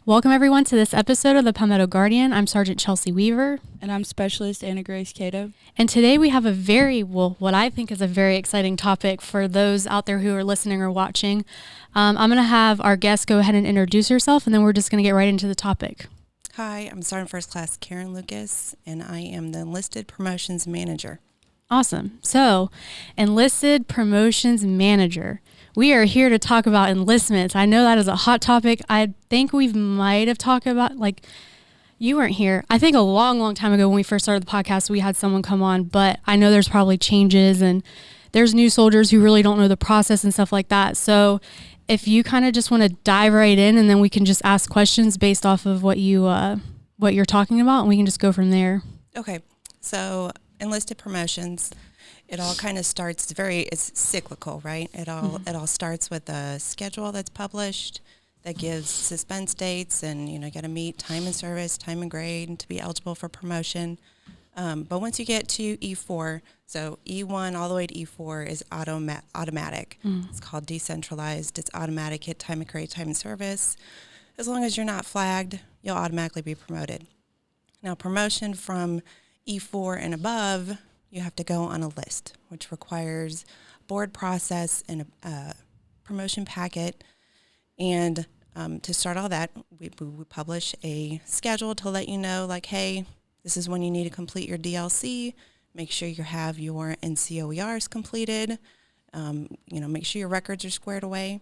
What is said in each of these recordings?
Welcome everyone to this episode of the Palmetto Guardian. I'm Sergeant Chelsea Weaver. And I'm Specialist Anna Grace Cato. And today we have what I think is a very exciting topic for those out there who are listening or watching. I'm going to have our guest go ahead and introduce herself, and then we're just going to get right into the topic. Hi, I'm Sergeant First Class Caren Lucas, and I am the Enlisted Promotions Manager. Awesome. So, Enlisted Promotions Manager. We are here to talk about enlistments. I know that is a hot topic. I think we might have talked about, you weren't here. I think a long time ago when we first started the podcast, we had someone come on, but I know there's probably changes and there's new soldiers who really don't know the process and stuff like that. So if you kind of just want to dive right in, and then we can just ask questions based off of what you're talking about, and we can just go from there. Okay, so enlisted promotions, it all kind of starts it's cyclical, right? It all starts with a schedule that's published that gives suspense dates, and you got to meet time and service, time and grade to be eligible for promotion. But once you get to E4, so E1 all the way to E4 is automatic. It's called decentralized. It's automatic, hit time and grade, time and service. As long as you're not flagged, you'll automatically be promoted. Now, promotion from E4 and above, you have to go on a list, which requires board process and a promotion packet. And to start all that, we publish a schedule to let you know, hey, this is when you need to complete your DLC. Make sure you have your NCOERs completed. Make sure your records are squared away.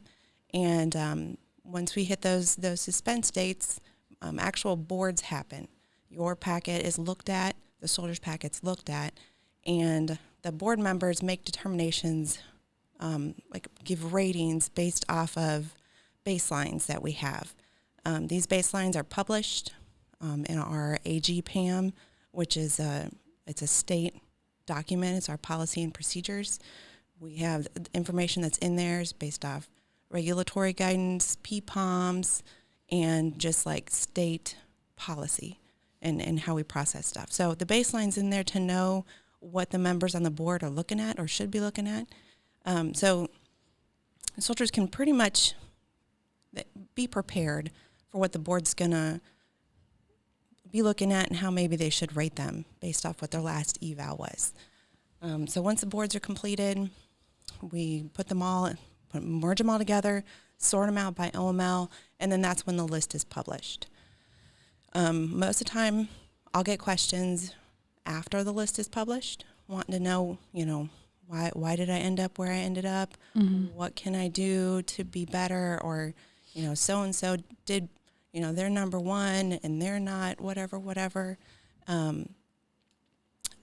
And once we hit those suspense dates, actual boards happen. Your packet is looked at, the soldier's packet's looked at, and the board members make determinations, give ratings based off of baselines that we have. These baselines are published in our AGPAM, which is it's a state document. It's our policy and procedures. We have information that's in there is based off regulatory guidance, PPOMs, and just state policy and how we process stuff. So the baseline's in there to know what the members on the board are looking at or should be looking at. So soldiers can pretty much be prepared for what the board's going to be looking at and how maybe they should rate them based off what their last eval was. So once the boards are completed, we put them all, merge them all together, sort them out by OML, and then that's when the list is published. Most of the time, I'll get questions after the list is published, wanting to know, why did I end up where I ended up? Mm-hmm. What can I do to be better? Or, so-and-so did, they're number one and they're not, whatever. I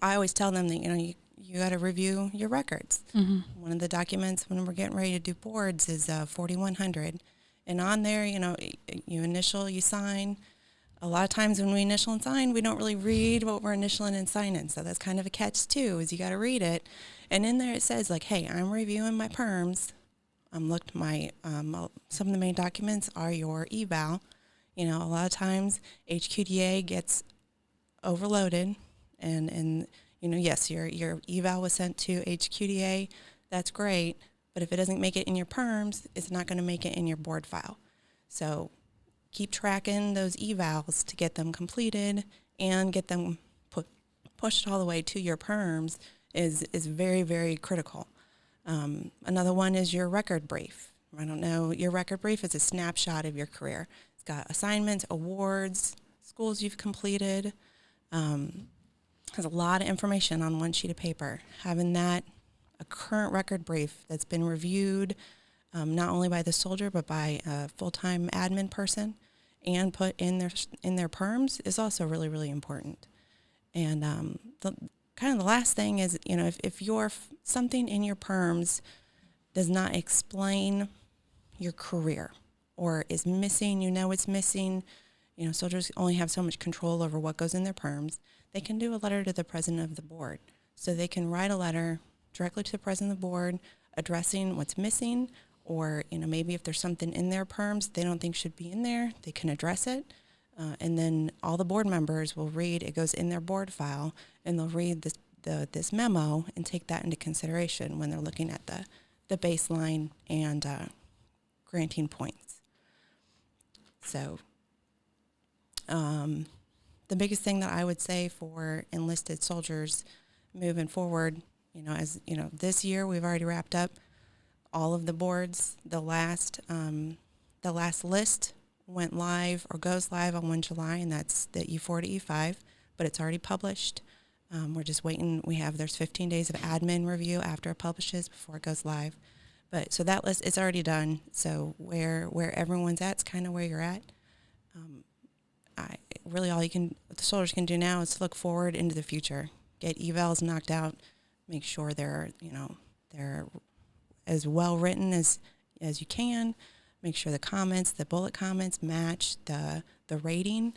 always tell them that, you got to review your records. Mm-hmm. One of the documents when we're getting ready to do boards is 4100. And on there, you initial, you sign. A lot of times when we initial and sign, we don't really read what we're initialing and signing. So that's kind of a catch too, is you got to read it. And in there it says hey, I'm reviewing my perms. Some of the main documents are your eval. A lot of times HQDA gets overloaded and yes, your eval was sent to HQDA. That's great. But if it doesn't make it in your perms, it's not going to make it in your board file. So keep tracking those evals to get them completed and get them pushed all the way to your perms is very, very critical. Another one is your record brief. I don't know, your record brief is a snapshot of your career. It's got assignments, awards, schools you've completed. Has a lot of information on one sheet of paper. Having that, a current record brief that's been reviewed not only by the soldier but by a full-time admin person and put in their perms is also really, really important. And the last thing is, if something in your perms does not explain your career or is missing, it's missing, soldiers only have so much control over what goes in their perms. They can do a letter to the president of the board. So they can write a letter directly to the president of the board addressing what's missing, or maybe if there's something in their perms they don't think should be in there, they can address it. And then all the board members will read, it goes in their board file, and they'll read this memo and take that into consideration when they're looking at the baseline and granting points. So The biggest thing that I would say for enlisted soldiers moving forward, as you know, this year we've already wrapped up all of the boards. The last list went live or goes live on 1 July, and that's the E4 to E5, but it's already published. We're just waiting. There's 15 days of admin review after it publishes before it goes live. But so that list is already done. So where everyone's at is kind of where you're at. Really all the soldiers can do now is look forward into the future. Get evals knocked out. Make sure they're as well written as you can. Make sure the bullet comments match the rating,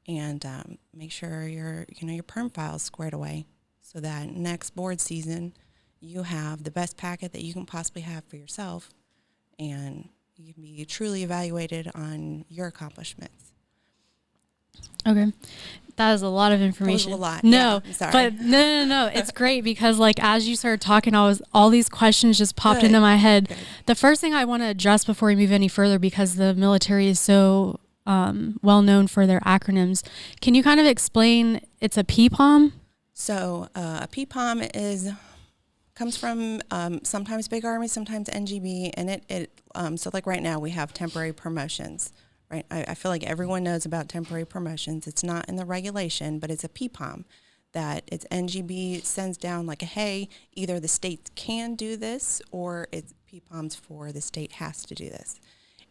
and make sure your perm file's squared away, so that next board season you have the best packet that you can possibly have for yourself, and you can be truly evaluated on your accomplishments. Okay. That is a lot of information. That was a lot. No, yeah, I'm sorry. but no. It's great because as you started talking, all these questions just popped Good. into my head. Good. The first thing I want to address before we move any further, because the military is so well known for their acronyms. Can you kind of explain? It's a PPOM. So a PPOM comes from sometimes Big Army, sometimes NGB, and so like right now we have temporary promotions. Right, I feel like everyone knows about temporary promotions. It's not in the regulation, but it's a PPOM that it's NGB sends down like hey, either the state can do this or it's PPOMs for the state has to do this.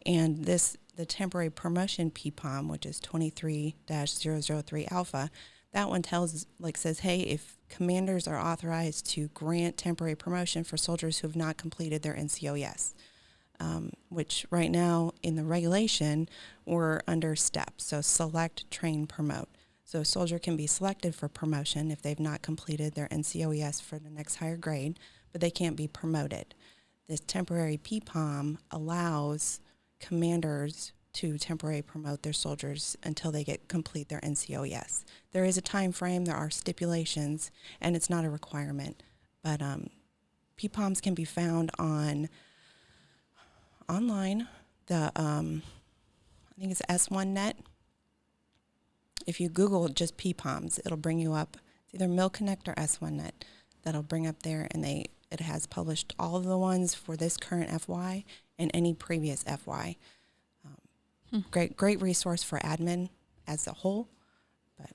And the temporary promotion PPOM, which is 23-003 alpha, that one says, hey, if commanders are authorized to grant temporary promotion for soldiers who have not completed their NCOES. Which right now in the regulation we're under STEP, so select, train, promote. So a soldier can be selected for promotion if they've not completed their NCOES for the next higher grade, but they can't be promoted. This temporary PPOM allows commanders to temporarily promote their soldiers until they complete their NCOES. There is a time frame, there are stipulations, and it's not a requirement, but PPOMs can be found online. I think it's S1Net. If you Google just PPOMs, it'll bring you up. It's either MilConnect or S1Net. That'll bring up there, and it has published all of the ones for this current FY and any previous FY. Great resource for admin as a whole. But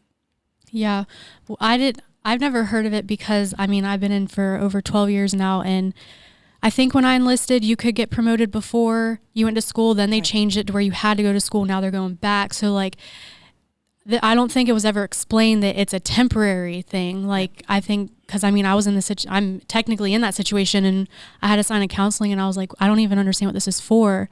Yeah, well, I've never heard of it because I've been in for over 12 years now, and I think when I enlisted, you could get promoted before you went to school. Then they changed it to where you had to go to school. Now they're going back. So I don't think it was ever explained that it's a temporary thing. I think, because I was I'm technically in that situation, and I had to sign a counseling, and I was like, I don't even understand what this is for.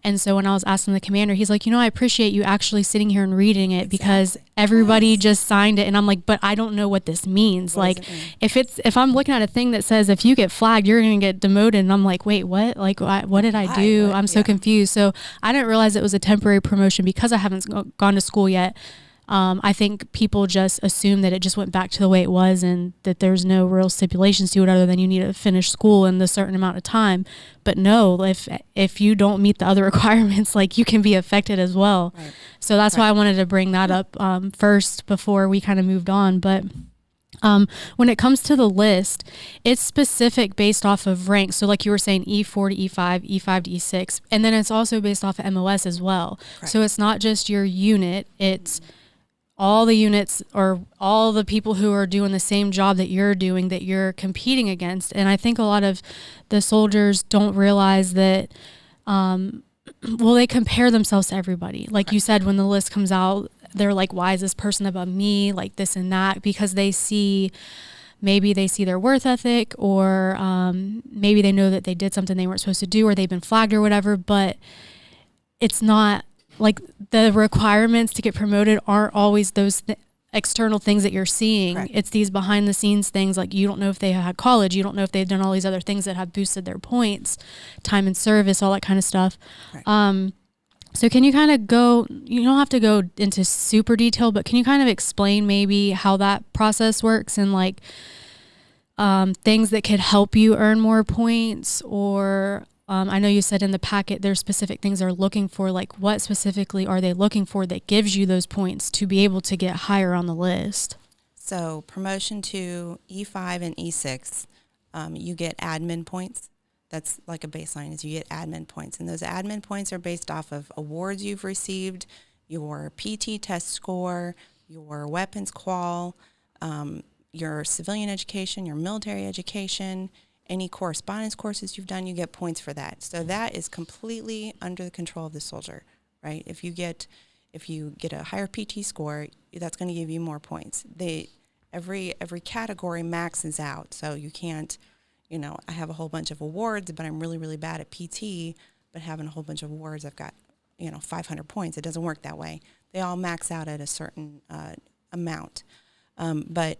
And so when I was asking the commander, he's like, I appreciate you actually sitting here and reading it because everybody just signed it. And I'm like, but I don't know what this means. What does it mean? If I'm looking at a thing that says, if you get flagged, you're going to get demoted. And I'm like, wait, what? What did I do? I'm so confused. So I didn't realize it was a temporary promotion because I haven't gone to school yet. I think people just assume that it just went back to the way it was and that there's no real stipulations to it other than you need to finish school in a certain amount of time. But no, if you don't meet the other requirements, you can be affected as well. Right. So that's why I wanted to bring that up first before we kind of moved on. But when it comes to the list, it's specific based off of rank. So like you were saying, E4 to E5, E5 to E6, and then it's also based off of MOS as well. Right. So it's not just your unit, it's all the units or all the people who are doing the same job that you're doing, that you're competing against. And I think a lot of the soldiers don't realize that, they compare themselves to everybody. Like you said, when the list comes out, they're like, why is this person above me? Like this and that, because maybe they see their worth ethic, or maybe they know that they did something they weren't supposed to do, or they've been flagged or whatever, but it's not the requirements to get promoted aren't always those external things that you're seeing. Correct. It's these behind the scenes things, you don't know if they had college, you don't know if they've done all these other things that have boosted their points, time in service, all that kind of stuff. Right. So can you kind of you don't have to go into super detail, but can you kind of explain maybe how that process works and things that could help you earn more points, or I know you said in the packet there's specific things they're looking for. Like, what specifically are they looking for that gives you those points to be able to get higher on the list? So promotion to E5 and E6, you get admin points. That's like a baseline, is you get admin points. And those admin points are based off of awards you've received, your PT test score, your weapons qual, your civilian education, your military education, any correspondence courses you've done, you get points for that. So that is completely under the control of the soldier, right? If you get a higher PT score, that's going to give you more points. Every category maxes out, so you can't, I have a whole bunch of awards, but I'm really, really bad at PT, but having a whole bunch of awards, I've got, 500 points. It doesn't work that way. They all max out at a certain amount. But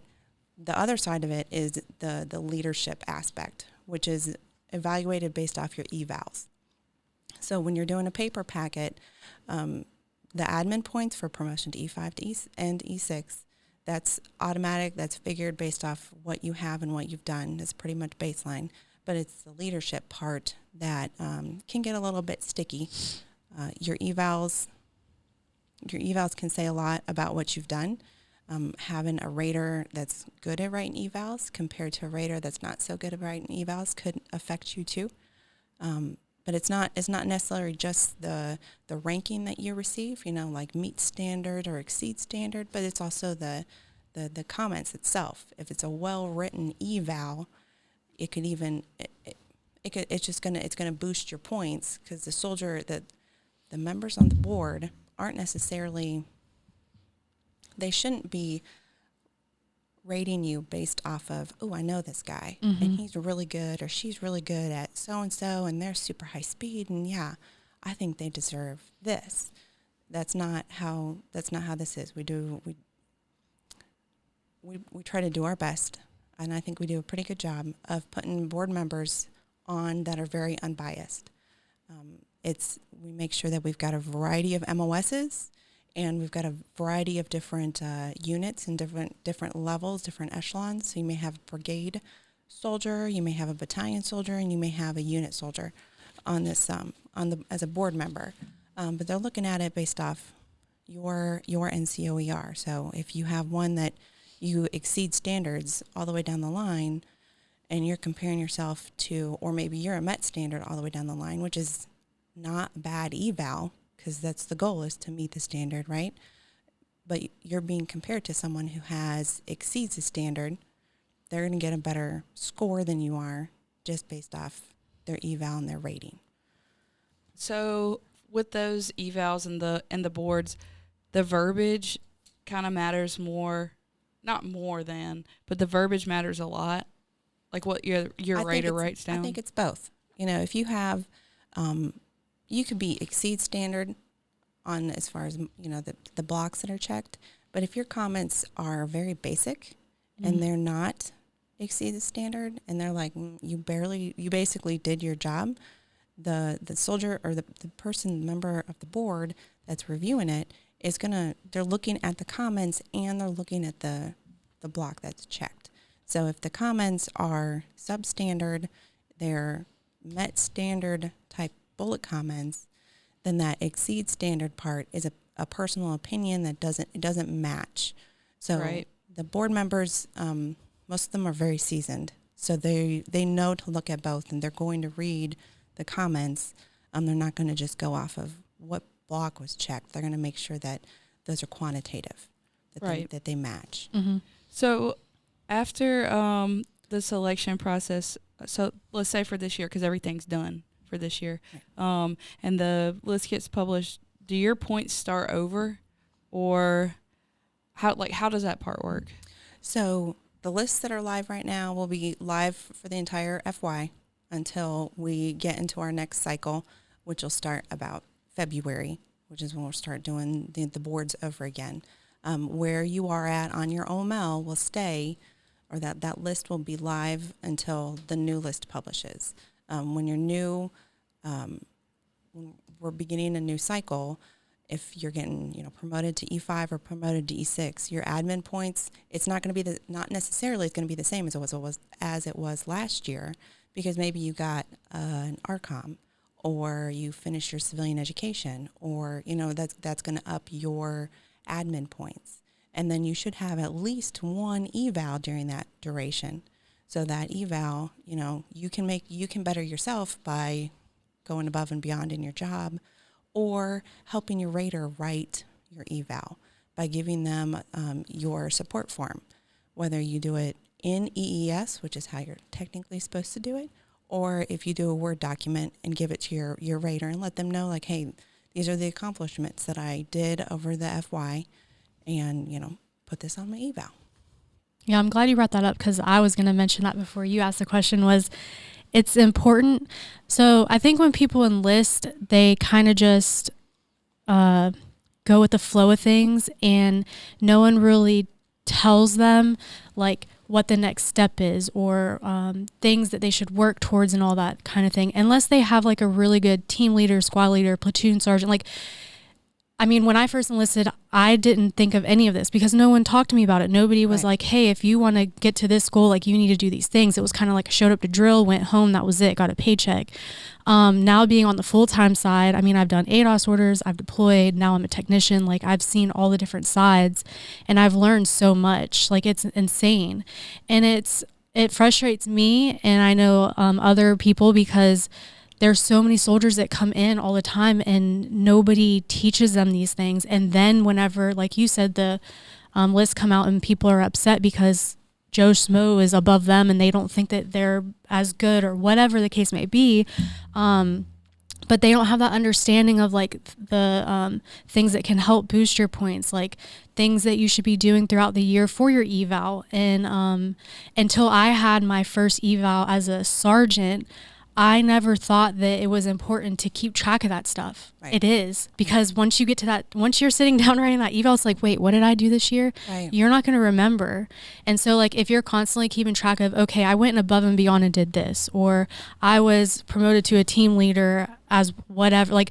the other side of it is the leadership aspect, which is evaluated based off your evals. So when you're doing a paper packet, the admin points for promotion to E5 and E6, that's automatic. That's figured based off what you have and what you've done. It's pretty much baseline. But it's the leadership part that can get a little bit sticky. Your evals can say a lot about what you've done. Having a rater that's good at writing evals compared to a rater that's not so good at writing evals could affect you too. But it's not necessarily just the ranking that you receive, like meet standard or exceed standard, but it's also the comments itself. If it's a well-written eval, it's gonna boost your points, because the members on the board aren't necessarily, they shouldn't be rating you based off of, oh, I know this guy, and he's really good, or she's really good at so-and-so, and they're super high speed, and yeah, I think they deserve this. That's not how this is. We try to do our best, and I think we do a pretty good job of putting board members on that are very unbiased. We make sure that we've got a variety of MOSs, and we've got a variety of different units and different levels, different echelons. So you may have a brigade soldier, you may have a battalion soldier, and you may have a unit soldier on this as a board member. But they're looking at it based off your NCOER. So if you have one that you exceed standards all the way down the line, and you're comparing yourself to, or maybe you're a Met standard all the way down the line, which is not bad eval, because that's the goal, is to meet the standard, right? But you're being compared to someone who exceeds the standard. They're going to get a better score than you are, just based off their eval and their rating. So with those evals and the boards, the verbiage kind of matters more, not more than, but the verbiage matters a lot. Like what your rater writes down. I think it's both. If you have, you could be exceed standard on as far as, the blocks that are checked. But if your comments are very basic and they're not exceed the standard, and they're like, you basically did your job, the soldier or the member of the board that's reviewing it they're looking at the comments, and they're looking at the block that's checked. So if the comments are substandard, they're Met standard type bullet comments, then that exceed standard part is a personal opinion that doesn't match. So right. The board members, most of them are very seasoned, so they know to look at both, and they're going to read the comments. They're not going to just go off of what block was checked. They're going to make sure that those are quantitative, that they match. Mm-hmm. So after the selection process, so let's say for this year, because everything's done for this year, right. And the list gets published, do your points start over, or how does that part work? So the lists that are live right now will be live for the entire FY until we get into our next cycle, which will start about February, which is when we'll start doing the boards over again. Where you are at on your OML will stay, or that list will be live until the new list publishes. When you're new, when we're beginning a new cycle, if you're getting promoted to E5 or promoted to E6, your admin points, it's not going to be not necessarily it's going to be the same as it was last year, because maybe you got an RCOM, or you finish your civilian education, or, that's going to up your admin points. And then you should have at least one eval during that duration. So that eval, you can better yourself by going above and beyond in your job, or helping your rater write your eval by giving them your support form, whether you do it in EES, which is how you're technically supposed to do it, or if you do a Word document and give it to your rater and let them know, like, hey, these are the accomplishments that I did over the FY, and, put this on my eval. Yeah, I'm glad you brought that up, because I was going to mention that before you asked the question. Was it's important. So I think when people enlist, they kind of just go with the flow of things, and no one really tells them like what the next step is, or things that they should work towards and all that kind of thing, unless they have like a really good team leader, squad leader, platoon sergeant. Like, I mean, when I first enlisted, I didn't think of any of this because no one talked to me about it. Nobody was like, hey, if you want to get to this goal, like, you need to do these things. It was kind of like I showed up to drill, went home, that was it, got a paycheck. Now being on the full-time side, I mean, I've done ADOS orders, I've deployed, now I'm a technician. Like, I've seen all the different sides, and I've learned so much. Like, it's insane. And it frustrates me, and I know other people, because there's so many soldiers that come in all the time and nobody teaches them these things. And then whenever, like you said, the lists come out and people are upset because Joe Schmo is above them and they don't think that they're as good, or whatever the case may be. But they don't have that understanding of like the things that can help boost your points, like things that you should be doing throughout the year for your eval. And until I had my first eval as a sergeant, I never thought that it was important to keep track of that stuff. Right. It is, because once you get to that, once you're sitting down writing that eval, it's like, wait, what did I do this year? Right. You're not going to remember. And so like, if you're constantly keeping track of, okay, I went above and beyond and did this, or I was promoted to a team leader as whatever, like,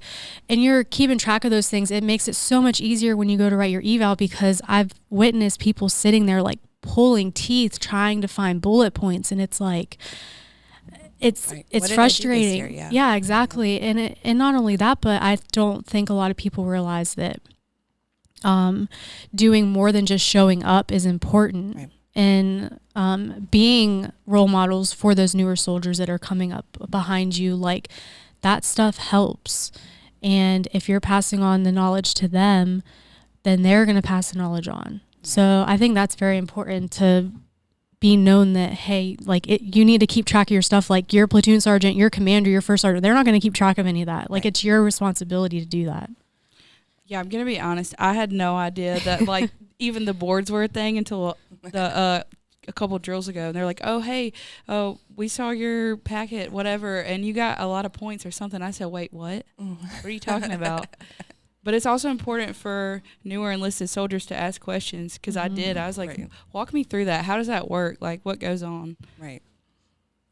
and you're keeping track of those things, it makes it so much easier when you go to write your eval, because I've witnessed people sitting there like pulling teeth trying to find bullet points, and it's like, it's frustrating. Yeah, exactly. And not only that, but I don't think a lot of people realize that doing more than just showing up is important. Right. And being role models for those newer soldiers that are coming up behind you, like, that stuff helps. And if you're passing on the knowledge to them, then they're going to pass the knowledge on. So I think that's very important, to be known that, hey, like, you need to keep track of your stuff. Like, your platoon sergeant, your commander, your first sergeant, they're not going to keep track of any of that. Like, it's your responsibility to do that. Yeah, I'm going to be honest. I had no idea that, like, even the boards were a thing until a couple of drills ago. And they're like, oh, hey, we saw your packet, whatever, and you got a lot of points or something. I said, wait, what? What are you talking about? But it's also important for newer enlisted soldiers to ask questions, because I was like, walk me through that. How does that work? Like, what goes on? Right.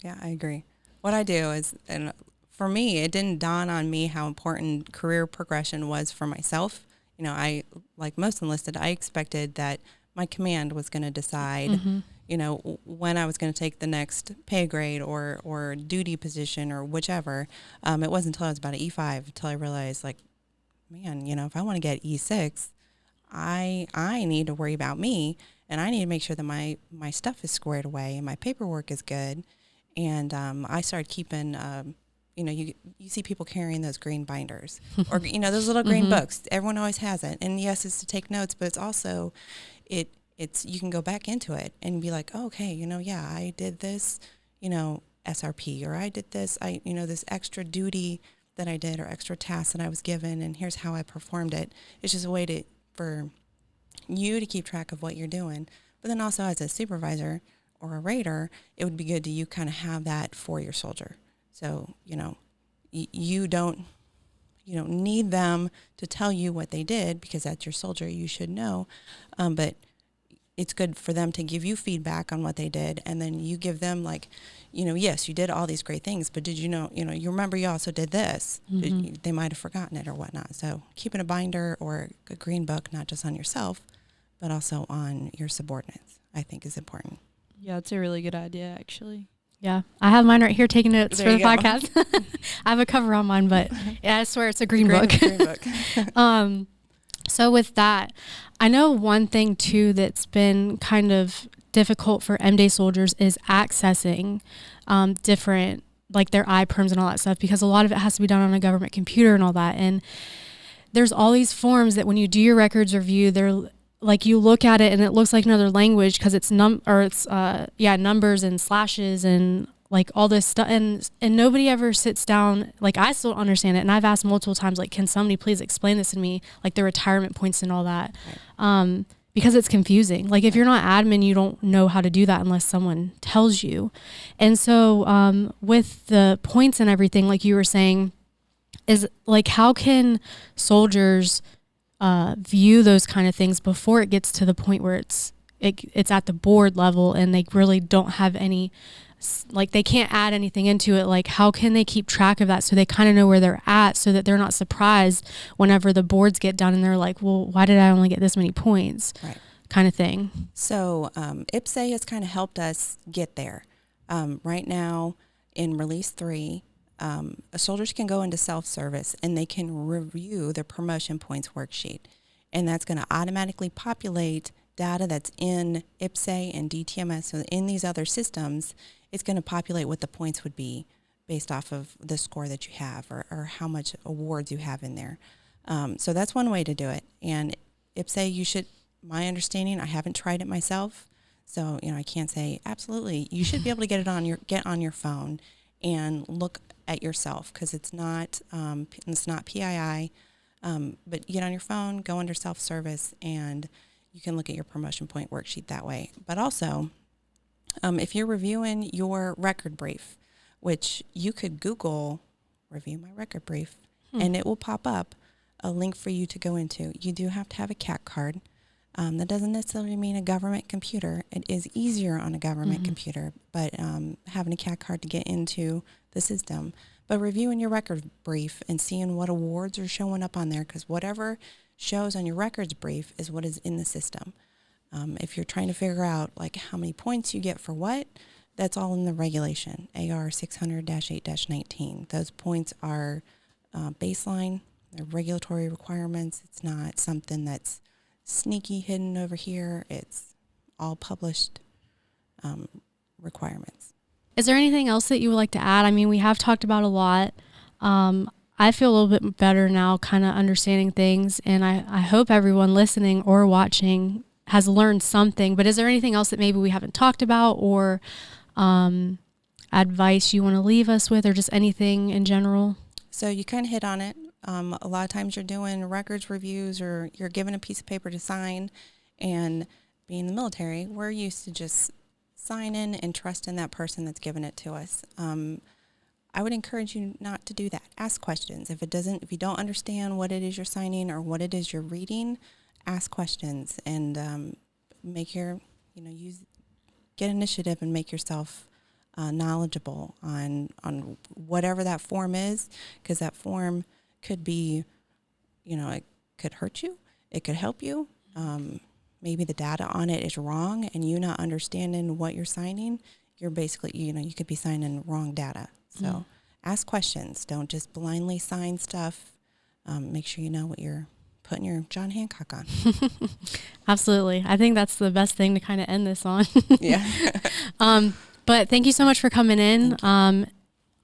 Yeah, I agree. What I do is, and for me, it didn't dawn on me how important career progression was for myself. You know, I, like most enlisted, I expected that my command was going to decide, you know, when I was going to take the next pay grade or duty position or whichever. It wasn't until I was about an E5 until I realized, like, man, you know, if I want to get E6, I need to worry about me, and I need to make sure that my stuff is squared away and my paperwork is good. And I started keeping, you know, you see people carrying those green binders or, you know, those little green books. Everyone always has it. And yes, it's to take notes, but it's also, it's you can go back into it and be like, oh, okay, you know, yeah, I did this, you know, SRP, or I did this, you know, this extra duty that I did, or extra tasks that I was given, and here's how I performed it. It's just a way for you to keep track of what you're doing. But then also, as a supervisor or a rater, it would be good to you kind of have that for your soldier. So, you know, you don't need them to tell you what they did, because that's your soldier. You should know. But it's good for them to give you feedback on what they did, and then you give them, like, you know, yes, you did all these great things, but did you know, you remember you also did this. They might have forgotten it or whatnot. So keeping a binder or a green book, not just on yourself, but also on your subordinates, I think is important. Yeah, it's a really good idea, actually. Yeah, I have mine right here taking notes There for the you go. podcast. I have a cover on mine, but yeah, I swear it's a green book. Green book. So with that, I know one thing too that's been kind of difficult for M-Day soldiers is accessing different, like their I-perms and all that stuff, because a lot of it has to be done on a government computer and all that. And there's all these forms that when you do your records review, they're like, you look at it and it looks like another language because it's numbers and slashes and like all this stuff, and nobody ever sits down. Like, I still don't understand it, and I've asked multiple times, like, can somebody please explain this to me, like the retirement points and all that. Right. Because it's confusing. Like, if you're not admin, you don't know how to do that unless someone tells you. And so with the points and everything, like you were saying, is like, how can soldiers view those kind of things before it gets to the point where it's at the board level and they really don't have any, like, they can't add anything into it? Like, how can they keep track of that so they kind of know where they're at, so that they're not surprised whenever the boards get done and they're like, well, why did I only get this many points? Right. Kind of thing. So IPSA has kind of helped us get there. Right now in Release 3, soldiers can go into self-service and they can review their promotion points worksheet. And that's going to automatically populate data that's in IPSA and DTMS. So in these other systems, it's going to populate what the points would be based off of the score that you have, or how much awards you have in there. So that's one way to do it. And IPSA, you should, my understanding, I haven't tried it myself, so I can't say absolutely. You should be able to get on your phone and look at yourself, because it's not PII. But get on your phone, go under self-service, and you can look at your promotion point worksheet that way. But also, if you're reviewing your record brief, which you could Google review my record brief, and it will pop up a link for you to go into. You do have to have a CAC card. That doesn't necessarily mean a government computer. It is easier on a government computer, but having a CAC card to get into the system. But reviewing your record brief and seeing what awards are showing up on there, because whatever shows on your records brief is what is in the system. If you're trying to figure out like how many points you get for what, that's all in the regulation, AR 600-8-19. Those points are baseline, they're regulatory requirements. It's not something that's sneaky hidden over here. It's all published requirements. Is there anything else that you would like to add? I mean, we have talked about a lot. I feel a little bit better now, kind of understanding things, and I hope everyone listening or watching has learned something. But is there anything else that maybe we haven't talked about, or advice you want to leave us with, or just anything in general? So you kind of hit on it. A lot of times you're doing records reviews, or you're given a piece of paper to sign, and being in the military, we're used to just sign in and trust in that person that's given it to us. I would encourage you not to do that. Ask questions. If you don't understand what it is you're signing or what it is you're reading, ask questions, and get initiative and make yourself knowledgeable on whatever that form is, because that form could be, it could hurt you, it could help you. Maybe the data on it is wrong, and you not understanding what you're signing, you're basically, you could be signing wrong data. So ask questions. Don't just blindly sign stuff. Make sure you know what you're putting your John Hancock on. Absolutely. I think that's the best thing to kind of end this on. Yeah. But thank you so much for coming in.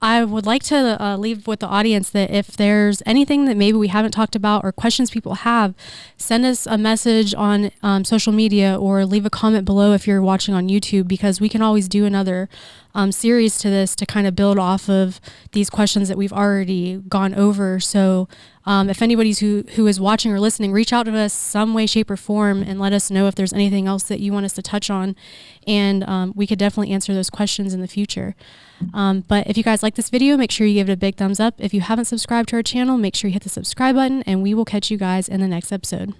I would like to leave with the audience that if there's anything that maybe we haven't talked about or questions people have, send us a message on social media, or leave a comment below if you're watching on YouTube, because we can always do another series to this to kind of build off of these questions that we've already gone over. So if anybody's who is watching or listening, reach out to us some way, shape, or form, and let us know if there's anything else that you want us to touch on, and we could definitely answer those questions in the future. But if you guys like this video, make sure you give it a big thumbs up. If you haven't subscribed to our channel, make sure you hit the subscribe button, and we will catch you guys in the next episode.